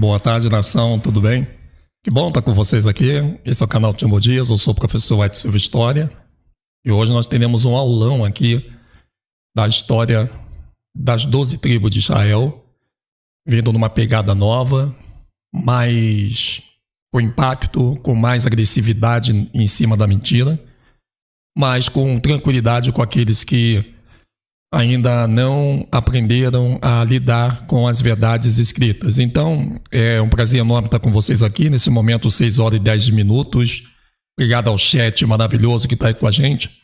Boa tarde, nação, tudo bem? Que bom estar com vocês aqui. Esse é o canal Timbo Dias, eu sou o professor Edson Silva História. E hoje nós teremos um aulão aqui da história das 12 tribos de Israel, vindo numa pegada nova, mais com impacto, com mais agressividade em cima da mentira, mas com tranquilidade com aqueles que ainda não aprenderam a lidar com as verdades escritas. Então, é um prazer enorme estar com vocês aqui, nesse momento, 6 horas e 10 minutos. Obrigado ao chat maravilhoso que está aí com a gente,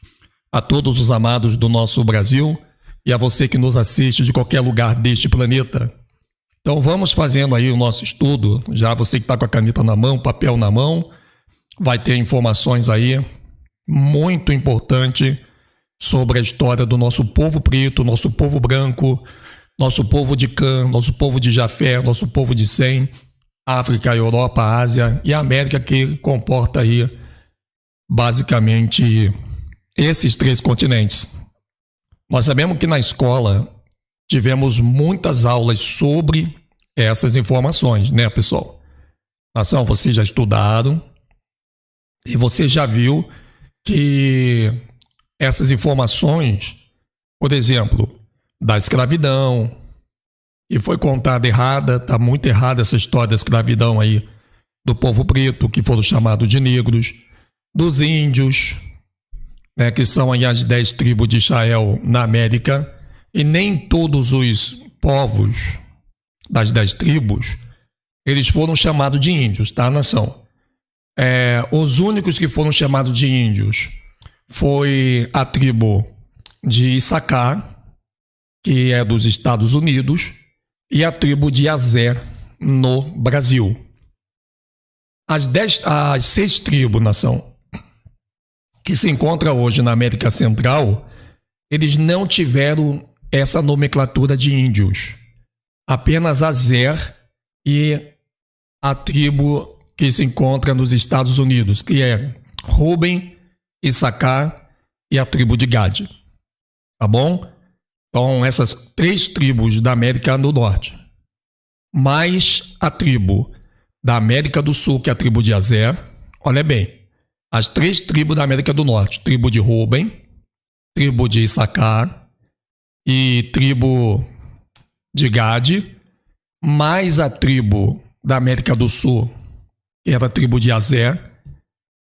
a todos os amados do nosso Brasil e a você que nos assiste de qualquer lugar deste planeta. Então, vamos fazendo aí o nosso estudo. Já você que está com a caneta na mão, papel na mão, vai ter informações aí muito importantes sobre a história do nosso povo preto, nosso povo branco, nosso povo de Cã, nosso povo de Jafé, nosso povo de Sem, África, Europa, Ásia e a América, que comporta aí basicamente esses 3 continentes. Nós sabemos que na escola tivemos muitas aulas sobre essas informações, né, pessoal? Nação, vocês já estudaram e você já viu que essas informações, por exemplo, da escravidão, que foi contada errada, está muito errada essa história da escravidão aí do povo preto, que foram chamados de negros, dos índios, né, que são aí as 10 tribos de Israel na América, e nem todos os povos das 10 tribos, eles foram chamados de índios, tá, nação? Os únicos que foram chamados de índios foi a tribo de Issacar, que é dos Estados Unidos, e a tribo de Azer, no Brasil. As 6 tribos, nação, que se encontram hoje na América Central, eles não tiveram essa nomenclatura de índios. Apenas Azer e a tribo que se encontra nos Estados Unidos, que é Ruben, Issacar e a tribo de Gad. Tá bom? Então, essas 3 tribos da América do Norte, mais a tribo da América do Sul, que é a tribo de Azer. Olha bem, as 3 tribos da América do Norte, tribo de Ruben, tribo de Issacar e tribo de Gad, mais a tribo da América do Sul, que era a tribo de Azer,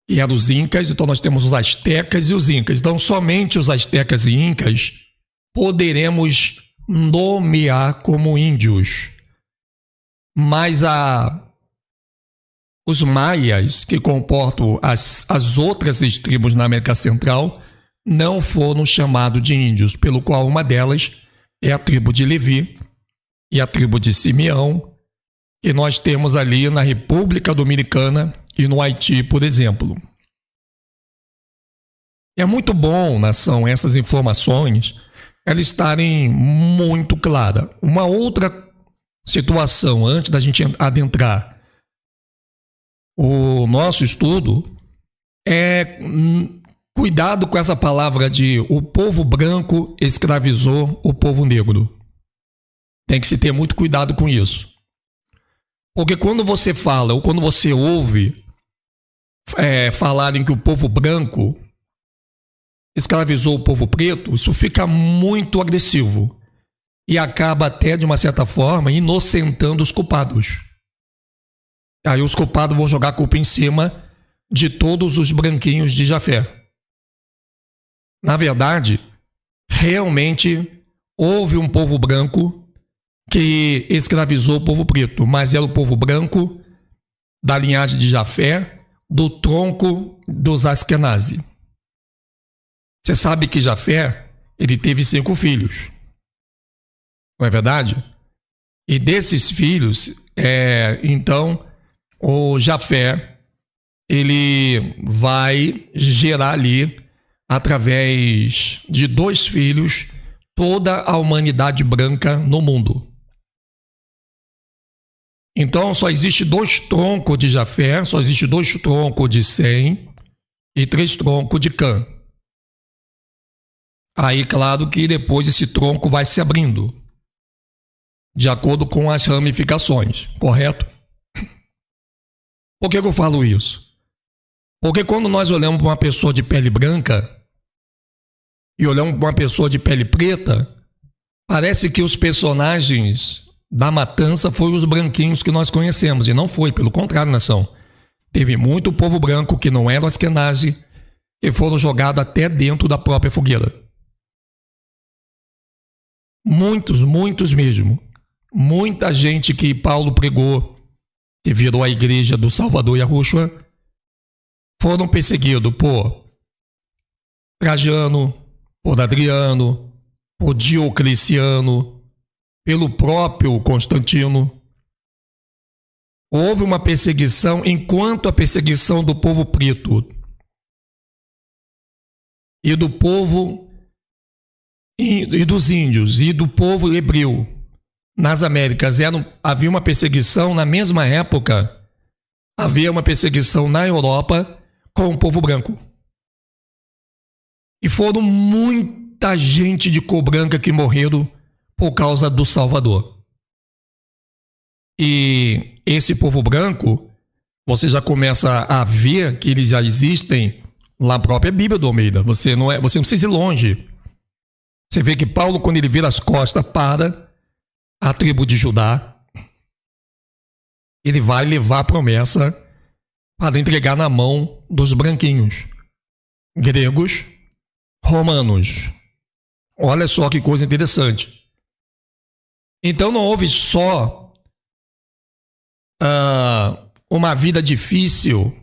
e eram os incas. Então nós temos os astecas e os incas. Então somente os astecas e incas poderemos nomear como índios. Mas os maias, que comportam as outras 6 tribos na América Central, não foram chamados de índios, pelo qual uma delas é a tribo de Levi e a tribo de Simeão, que nós temos ali na República Dominicana e no Haiti, por exemplo. É muito bom, nação, essas informações, elas estarem muito claras. Uma outra situação, antes da gente adentrar o nosso estudo, é cuidado com essa palavra de o povo branco escravizou o povo negro. Tem que se ter muito cuidado com isso. Porque quando você fala, ou quando você ouve falarem que o povo branco escravizou o povo preto, isso fica muito agressivo e acaba até, de uma certa forma, inocentando os culpados. Aí os culpados vão jogar a culpa em cima de todos os branquinhos de Jafé. Na verdade, realmente houve um povo branco que escravizou o povo preto, mas era o povo branco da linhagem de Jafé, do tronco dos Askenazi. Você sabe que Jafé, ele teve 5 filhos, não é verdade? E desses filhos, então, o Jafé, ele vai gerar ali, através de 2 filhos, toda a humanidade branca no mundo. Então, só existe 2 troncos de Jafé, só existe 2 troncos de Sem e 3 troncos de Cã. Aí, claro que depois esse tronco vai se abrindo, de acordo com as ramificações, correto? Por que eu falo isso? Porque quando nós olhamos para uma pessoa de pele branca e olhamos para uma pessoa de pele preta, parece que os personagens da matança foram os branquinhos que nós conhecemos, e não foi, pelo contrário, nação. Teve muito povo branco que não era Askenazi, que foram jogados até dentro da própria fogueira. Muitos mesmo. Muita gente que Paulo pregou, que virou a igreja do Salvador e Yahushua, foram perseguidos por Trajano, por Adriano, por Diocleciano, pelo próprio Constantino. Houve uma perseguição enquanto a perseguição do povo preto e do povo e dos índios e do povo hebreu nas Américas havia uma perseguição na mesma época, havia uma perseguição na Europa com o povo branco. E foram muita gente de cor branca que morreram por causa do Salvador. E esse povo branco, você já começa a ver que eles já existem na própria Bíblia do Almeida. Você não precisa ir longe. Você vê que Paulo, quando ele vira as costas para a tribo de Judá, ele vai levar a promessa para entregar na mão dos branquinhos, gregos, romanos. Olha só que coisa interessante. Então não houve só uma vida difícil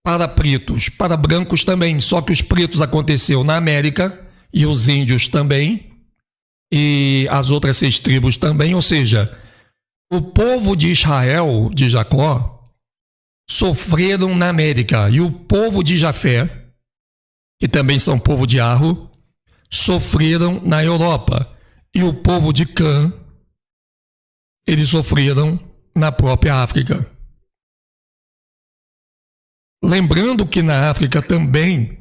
para pretos, para brancos também, só que os pretos aconteceu na América e os índios também e as outras 6 tribos também, ou seja, o povo de Israel, de Jacó, sofreram na América e o povo de Jafé, que também são povo de Arro, sofreram na Europa e o povo de Cã, eles sofreram na própria África. Lembrando que na África também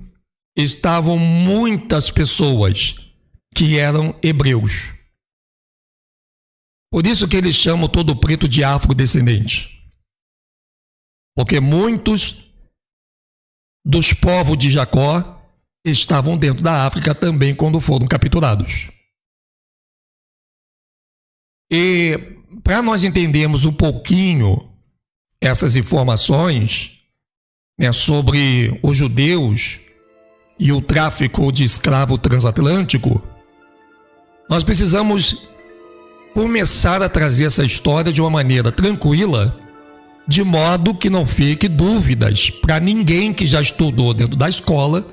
estavam muitas pessoas que eram hebreus. Por isso que eles chamam todo preto de afrodescendente. Porque muitos dos povos de Jacó estavam dentro da África também quando foram capturados. E para nós entendermos um pouquinho essas informações, né, sobre os judeus e o tráfico de escravo transatlântico, nós precisamos começar a trazer essa história de uma maneira tranquila, de modo que não fique dúvidas para ninguém que já estudou dentro da escola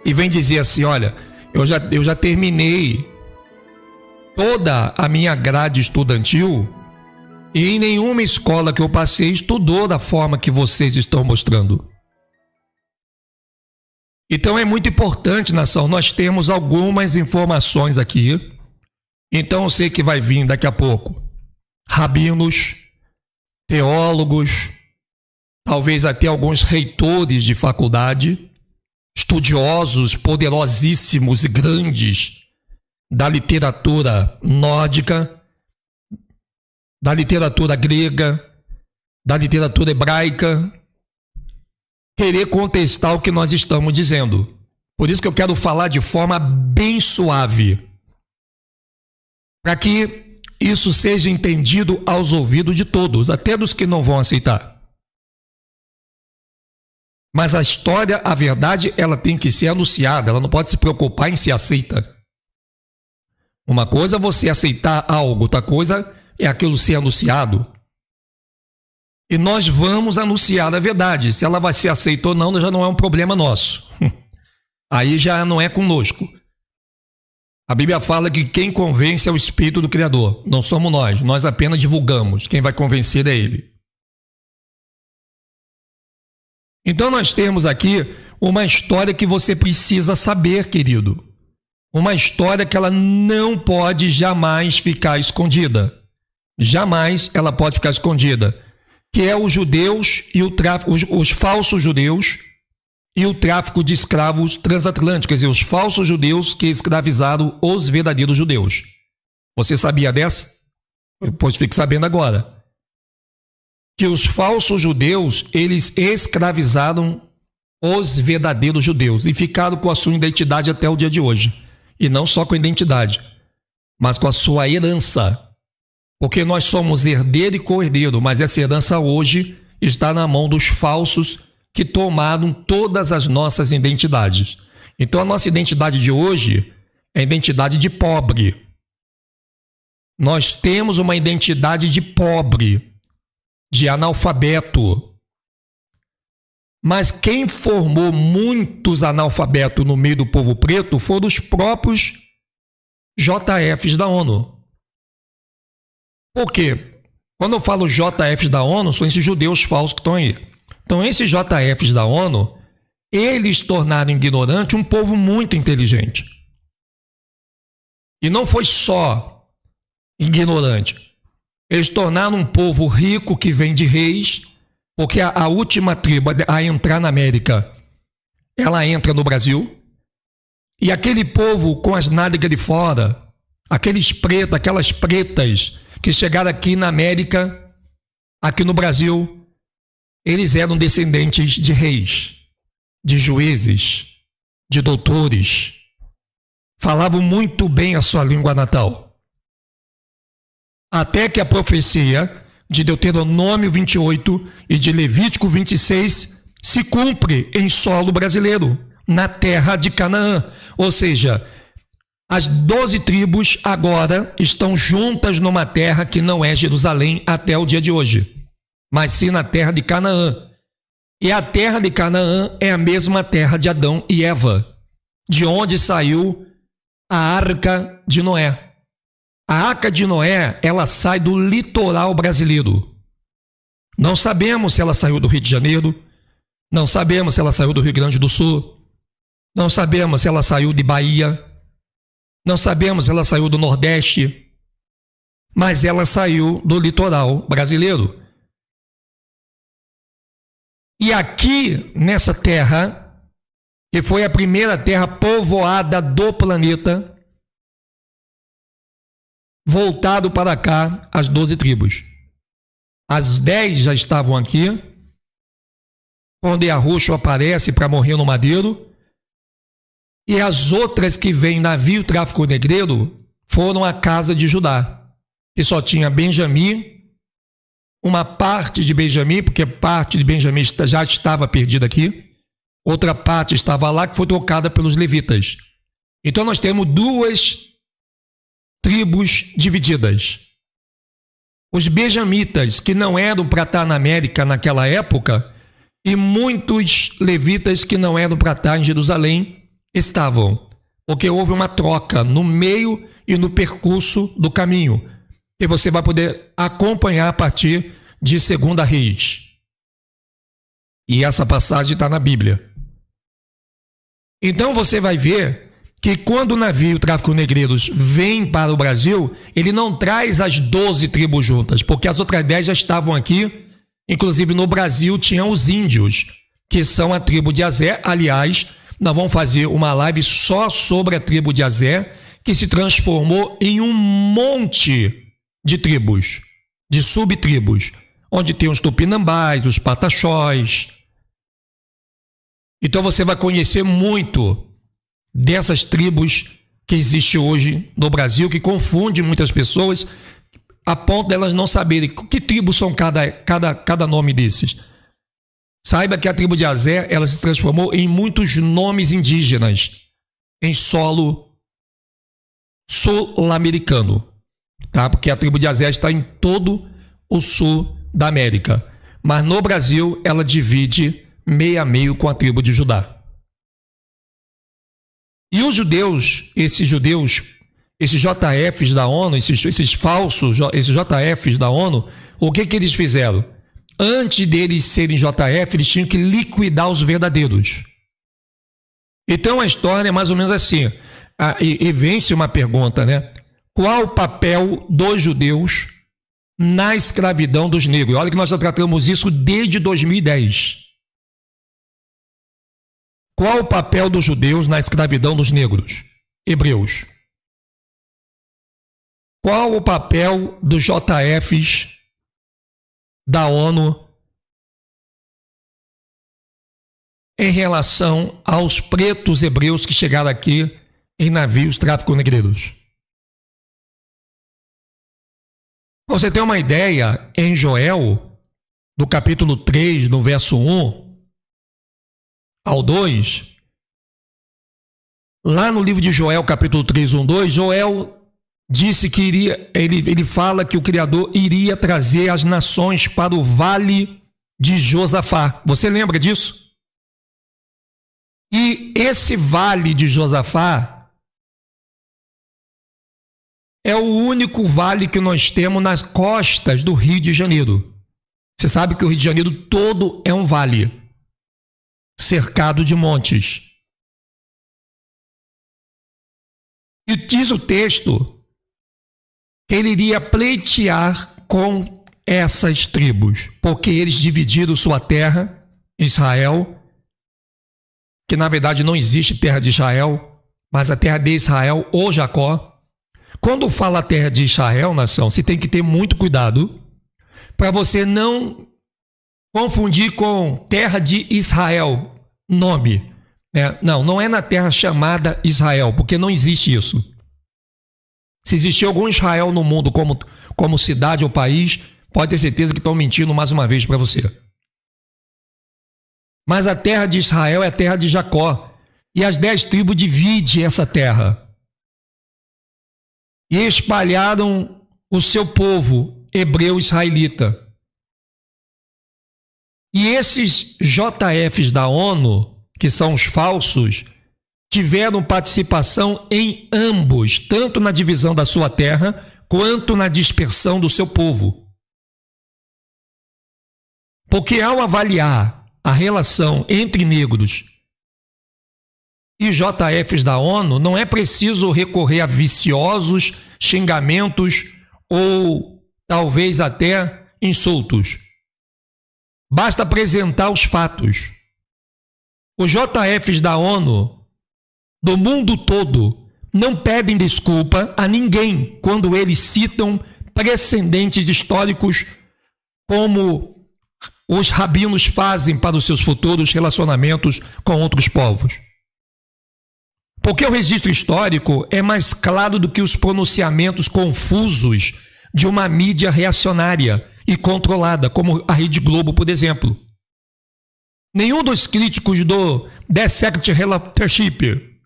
e vem dizer assim, olha, eu já terminei toda a minha grade estudantil e em nenhuma escola que eu passei estudou da forma que vocês estão mostrando. Então é muito importante, nação, nós temos algumas informações aqui. Então eu sei que vai vir daqui a pouco rabinos, teólogos, talvez até alguns reitores de faculdade, estudiosos poderosíssimos e grandes da literatura nórdica, da literatura grega, da literatura hebraica, querer contestar o que nós estamos dizendo. Por isso que eu quero falar de forma bem suave, para que isso seja entendido aos ouvidos de todos, até dos que não vão aceitar. Mas a história, a verdade, ela tem que ser anunciada, ela não pode se preocupar em ser aceita. Uma coisa é você aceitar algo, outra coisa é aquilo ser anunciado. E nós vamos anunciar a verdade. Se ela vai ser aceita ou não, já não é um problema nosso. Aí já não é conosco. A Bíblia fala que quem convence é o Espírito do Criador. Não somos nós apenas divulgamos. Quem vai convencer é Ele. Então nós temos aqui uma história que você precisa saber, querido. Uma história que ela não pode jamais ficar escondida. Jamais ela pode ficar escondida. Que é os judeus e o tráfico, os falsos judeus e o tráfico de escravos transatlânticos, quer dizer, os falsos judeus que escravizaram os verdadeiros judeus. Você sabia dessa? Pois fique sabendo agora. que os falsos judeus, eles escravizaram os verdadeiros judeus e ficaram com a sua identidade até o dia de hoje. E não só com a identidade, mas com a sua herança. Porque nós somos herdeiro e co-herdeiro, mas essa herança hoje está na mão dos falsos que tomaram todas as nossas identidades. Então a nossa identidade de hoje é a identidade de pobre. Nós temos uma identidade de pobre, de analfabeto. Mas quem formou muitos analfabetos no meio do povo preto foram os próprios JFs da ONU. Por quê? Quando eu falo JFs da ONU, são esses judeus falsos que estão aí. Então, esses JFs da ONU, eles tornaram ignorante um povo muito inteligente. E não foi só ignorante. Eles tornaram um povo rico que vem de reis, porque a última tribo a entrar na América, ela entra no Brasil. E aquele povo com as nádegas de fora, aqueles pretos, aquelas pretas que chegaram aqui na América, aqui no Brasil, eles eram descendentes de reis, de juízes, de doutores. Falavam muito bem a sua língua natal. Até que a profecia de Deuteronômio 28 e de Levítico 26 se cumpre em solo brasileiro, na terra de Canaã. Ou seja, as 12 tribos agora estão juntas numa terra que não é Jerusalém até o dia de hoje, mas sim na terra de Canaã. E a terra de Canaã é a mesma terra de Adão e Eva, de onde saiu a Arca de Noé. A Arca de Noé, ela sai do litoral brasileiro. Não sabemos se ela saiu do Rio de Janeiro, não sabemos se ela saiu do Rio Grande do Sul, não sabemos se ela saiu de Bahia, não sabemos se ela saiu do Nordeste, mas ela saiu do litoral brasileiro. E aqui, nessa terra, que foi a primeira terra povoada do planeta, voltado para cá as 12 tribos. As 10 já estavam aqui, quando Yahushua aparece para morrer no madeiro, e as outras que vêm navio tráfico negreiro foram a casa de Judá, que só tinha Benjamim, uma parte de Benjamim, porque parte de Benjamim já estava perdida aqui, outra parte estava lá, que foi tocada pelos levitas. Então nós temos duas tribos divididas. Os benjamitas, que não eram para estar na América naquela época, e muitos levitas que não eram para estar em Jerusalém estavam, porque houve uma troca no meio e no percurso do caminho, que você vai poder acompanhar a partir de 2 Reis. E essa passagem está na Bíblia. Então você vai ver que quando o navio tráfico negreiros vem para o Brasil, ele não traz as 12 tribos juntas, porque as outras 10 já estavam aqui. Inclusive no Brasil tinham os índios, que são a tribo de Azé. Aliás, nós vamos fazer uma live só sobre a tribo de Azé, que se transformou em um monte de tribos, de subtribos, onde tem os tupinambás, os pataxós. Então você vai conhecer muito dessas tribos que existem hoje no Brasil, que confundem muitas pessoas, a ponto delas não saberem que tribos são cada nome desses. Saiba que a tribo de Azé, ela se transformou em muitos nomes indígenas em solo sul-americano, tá? Porque a tribo de Azé está em todo o sul da América, mas no Brasil ela divide meio a meio com a tribo de Judá. E os judeus, esses JFs da ONU, esses falsos, esses JFs da ONU, o que eles fizeram? Antes deles serem JF, eles tinham que liquidar os verdadeiros. Então a história é mais ou menos assim. E vem-se uma pergunta, né? Qual o papel dos judeus na escravidão dos negros? Olha que nós já tratamos isso desde 2010. Qual o papel dos judeus na escravidão dos negros, hebreus? Qual o papel dos JFs da ONU em relação aos pretos hebreus que chegaram aqui em navios tráfico-negreiros. Pra você ter uma ideia, em Joel, no capítulo 3, no verso 1 ao 2, lá no livro de Joel, capítulo 3, 1, 2, Joel disse que ele fala que o Criador iria trazer as nações para o vale de Josafá. Você lembra disso? E esse vale de Josafá é o único vale que nós temos nas costas do Rio de Janeiro. Você sabe que o Rio de Janeiro todo é um vale, cercado de montes. E diz o texto que ele iria pleitear com essas tribos, porque eles dividiram sua terra, Israel, que na verdade não existe terra de Israel, mas a terra de Israel ou Jacó. Quando fala a terra de Israel, nação, você tem que ter muito cuidado para você não confundir com terra de Israel, nome. Não é na terra chamada Israel, porque não existe isso. Se existir algum Israel no mundo como cidade ou país, pode ter certeza que estão mentindo mais uma vez para você. Mas a terra de Israel é a terra de Jacó. E as 10 tribos dividem essa terra. E espalharam o seu povo hebreu israelita. E esses JFs da ONU, que são os falsos, tiveram participação em ambos, tanto na divisão da sua terra, quanto na dispersão do seu povo. Porque ao avaliar a relação entre negros e JFs da ONU, não é preciso recorrer a viciosos xingamentos ou talvez até insultos. Basta apresentar os fatos. Os JFs da ONU do mundo todo não pedem desculpa a ninguém quando eles citam precedentes históricos como os rabinos fazem para os seus futuros relacionamentos com outros povos. Porque o registro histórico é mais claro do que os pronunciamentos confusos de uma mídia reacionária e controlada, como a Rede Globo, por exemplo. Nenhum dos críticos do Dissect Relatorship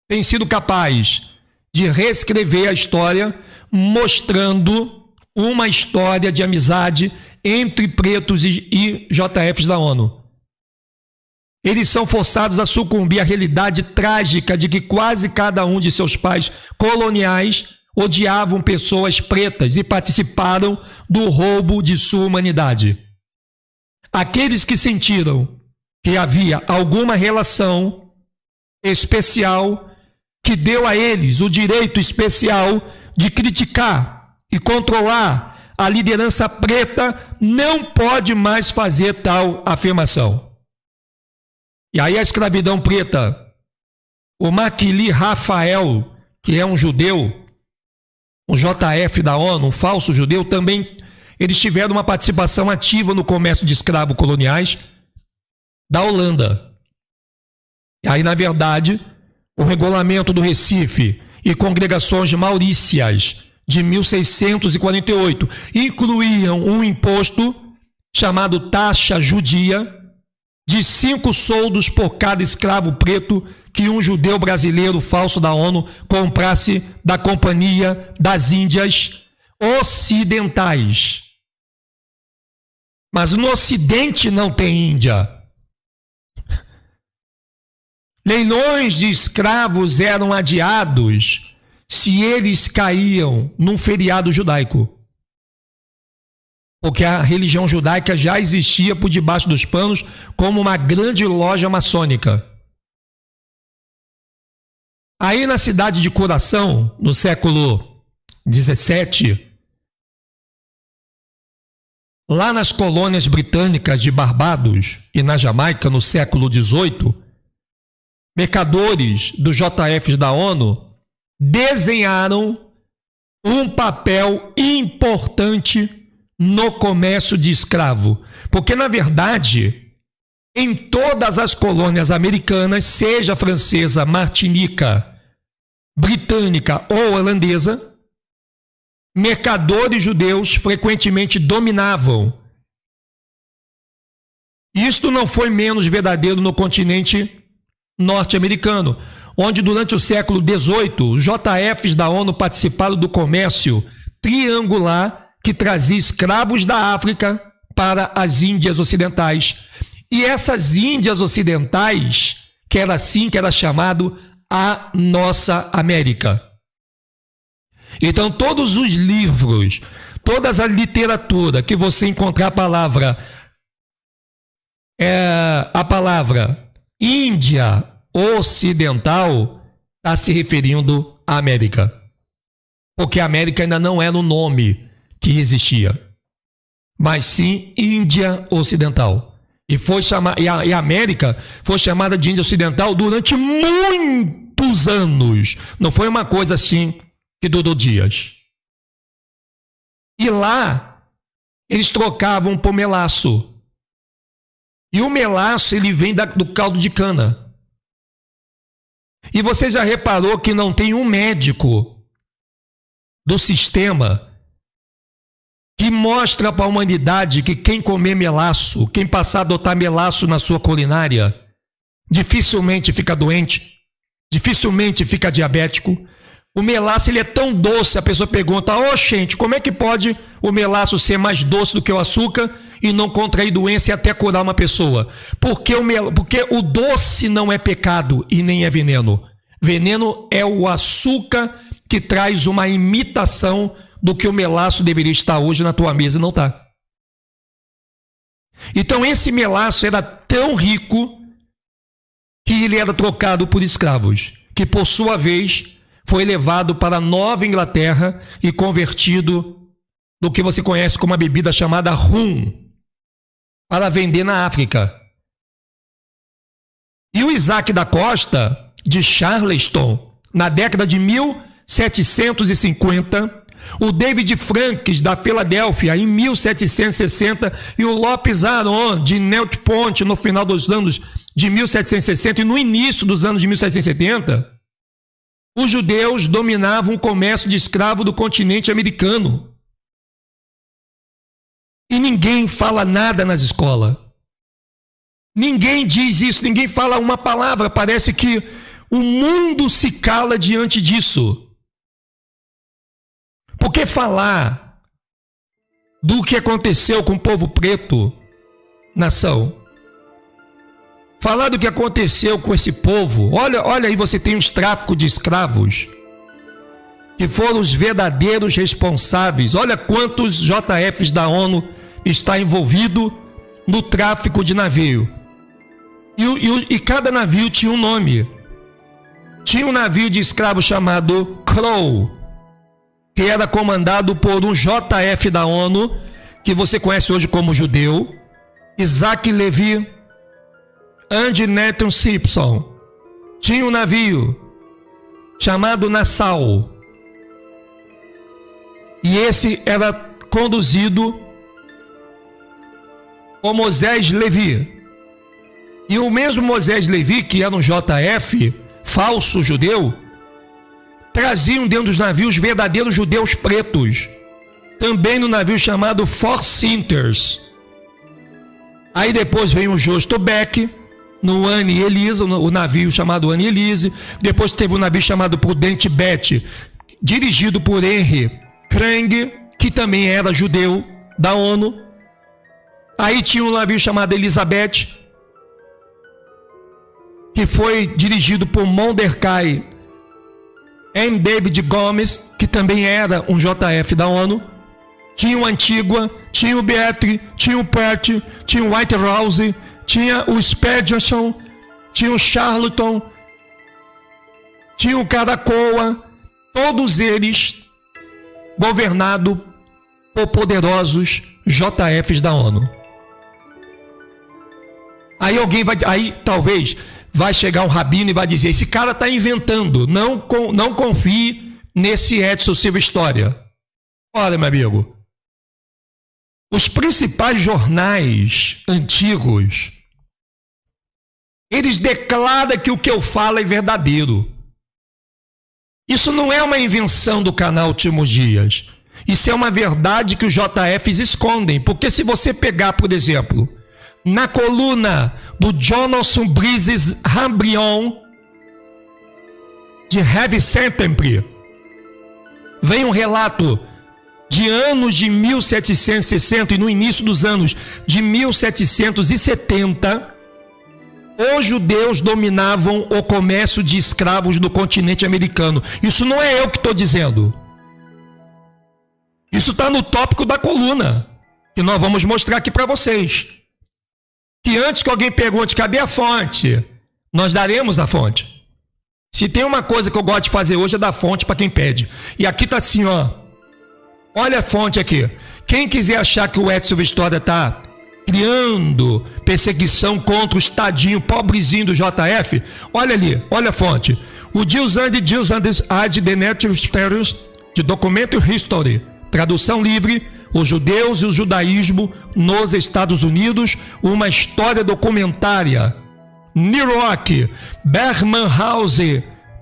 tem sido capaz de reescrever a história mostrando uma história de amizade entre pretos e JFs da ONU. Eles são forçados a sucumbir à realidade trágica de que quase cada um de seus pais coloniais odiavam pessoas pretas e participaram do roubo de sua humanidade. Aqueles que sentiram que havia alguma relação especial que deu a eles o direito especial de criticar e controlar a liderança preta não pode mais fazer tal afirmação. E aí a escravidão preta, o Maquili Rafael, que é um judeu, um JF da ONU, um falso judeu, também eles tiveram uma participação ativa no comércio de escravos coloniais da Holanda. E aí, na verdade, o regulamento do Recife e congregações maurícias de 1648 incluíam um imposto chamado taxa judia de 5 soldos por cada escravo preto que um judeu brasileiro falso da ONU comprasse da Companhia das Índias Ocidentais. Mas no Ocidente não tem Índia. Leilões de escravos eram adiados se eles caíam num feriado judaico. Porque a religião judaica já existia por debaixo dos panos como uma grande loja maçônica. Aí na cidade de Coração, no século XVII, lá nas colônias britânicas de Barbados e na Jamaica, no século XVIII, mercadores dos JFs da ONU desenharam um papel importante no comércio de escravo. Porque, na verdade, em todas as colônias americanas, seja francesa, martinica, britânica ou holandesa, mercadores judeus frequentemente dominavam. Isto não foi menos verdadeiro no continente norte-americano, onde durante o século XVIII, os JFs da ONU participaram do comércio triangular que trazia escravos da África para as Índias Ocidentais. E essas Índias Ocidentais, que era assim que era chamado a nossa América. Então, todos os livros, toda a literatura que você encontrar a palavra Índia Ocidental, está se referindo à América. Porque a América ainda não era o nome que existia, mas sim Índia Ocidental. E a América foi chamada de Índia Ocidental durante muitos anos. Não foi uma coisa assim que durou dias. E lá, eles trocavam por melaço. E o melaço, ele vem do caldo de cana. E você já reparou que não tem um médico do sistema que mostra para a humanidade que quem comer melaço, quem passar a adotar melaço na sua culinária, dificilmente fica doente, dificilmente fica diabético. O melaço, ele é tão doce, a pessoa pergunta, gente, como é que pode o melaço ser mais doce do que o açúcar e não contrair doença e até curar uma pessoa? Porque o doce não é pecado e nem é veneno. Veneno é o açúcar que traz uma imitação do que o melaço deveria estar hoje na tua mesa e não está. Então esse melaço era tão rico que ele era trocado por escravos, que por sua vez foi levado para a Nova Inglaterra e convertido no que você conhece como a bebida chamada rum, para vender na África. E o Isaac da Costa, de Charleston, na década de 1750, o David Franks, da Filadélfia, em 1760, e o Lopes Aron, de Newt Point, no final dos anos de 1760 e no início dos anos de 1770, os judeus dominavam o comércio de escravo do continente americano. E ninguém fala nada nas escolas. Ninguém diz isso, ninguém fala uma palavra. Parece que o mundo se cala diante disso. Porque falar do que aconteceu com o povo preto, nação, falar do que aconteceu com esse povo, olha aí, você tem os tráficos de escravos, que foram os verdadeiros responsáveis. Olha quantos JFs da ONU está envolvido no tráfico de navio. E cada navio tinha um nome. Tinha um navio de escravo chamado Crow, que era comandado por um JF da ONU, que você conhece hoje como judeu, Isaac Levi, Andy Nathan Simpson. Tinha um navio chamado Nassau, e esse era conduzido por Moisés Levi. E o mesmo Moisés Levi, que era um JF, falso judeu, traziam dentro dos navios verdadeiros judeus pretos, também no navio chamado Four Sinters. Aí depois vem o Justo Beck, no Anne Elise, o navio chamado Anne Elise. Depois teve um navio chamado Prudente Beth, dirigido por Henry Krang, que também era judeu da ONU. Aí tinha um navio chamado Elizabeth, que foi dirigido por Mordecai M. David Gomes, que também era um JF da ONU. Tinha o Antigua, tinha o Beatrice, tinha o Pratt, tinha o White House, tinha o Spedison, tinha o Charlton, tinha o Caracoa, todos eles governados por poderosos JFs da ONU. Aí talvez vai chegar um rabino e vai dizer: esse cara está inventando, não confie nesse Edson Silva História. Olha, meu amigo, Os principais jornais antigos, eles declaram que o que eu falo é verdadeiro. Isso não é uma invenção do canal Últimos Dias. Isso é uma verdade que os JFs escondem. Porque se você pegar, por exemplo, na coluna do Jonathan Brises Rambrion, de Heavy September, vem um relato de anos de 1760 e no início dos anos de 1770, os judeus dominavam o comércio de escravos no continente americano. Isso não é eu que estou dizendo. Isso está no tópico da coluna, que nós vamos mostrar aqui para vocês. Que antes que alguém pergunte, cadê a fonte? Nós daremos a fonte. Se tem uma coisa que eu gosto de fazer hoje é dar fonte para quem pede. E aqui está assim, ó. Olha a fonte aqui. Quem quiser achar que o Edson Vistória está criando perseguição contra o tadinho pobrezinho do JF, olha ali, olha a fonte. O Jews and the Natural Stories, de Documento History, tradução livre, os judeus e o judaísmo nos Estados Unidos, uma história documentária. New York, Berman House,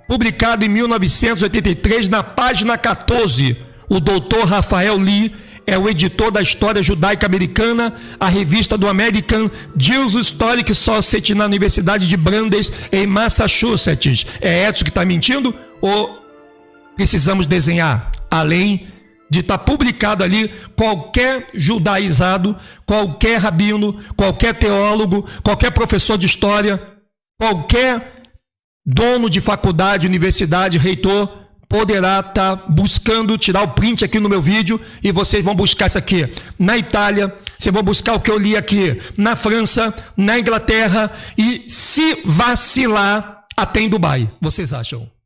publicado em 1983, na página 14. O doutor Rafael Lee é o editor da História Judaica Americana, a revista do American Jews Historic Society na Universidade de Brandeis, em Massachusetts. É Edson que está mentindo? Ou precisamos desenhar? Além de estar publicado ali, qualquer judaizado, qualquer rabino, qualquer teólogo, qualquer professor de história, qualquer dono de faculdade, universidade, reitor, poderá estar buscando tirar o print aqui no meu vídeo e vocês vão buscar isso aqui na Itália, vocês vão buscar o que eu li aqui na França, na Inglaterra e, se vacilar, até em Dubai. Vocês acham?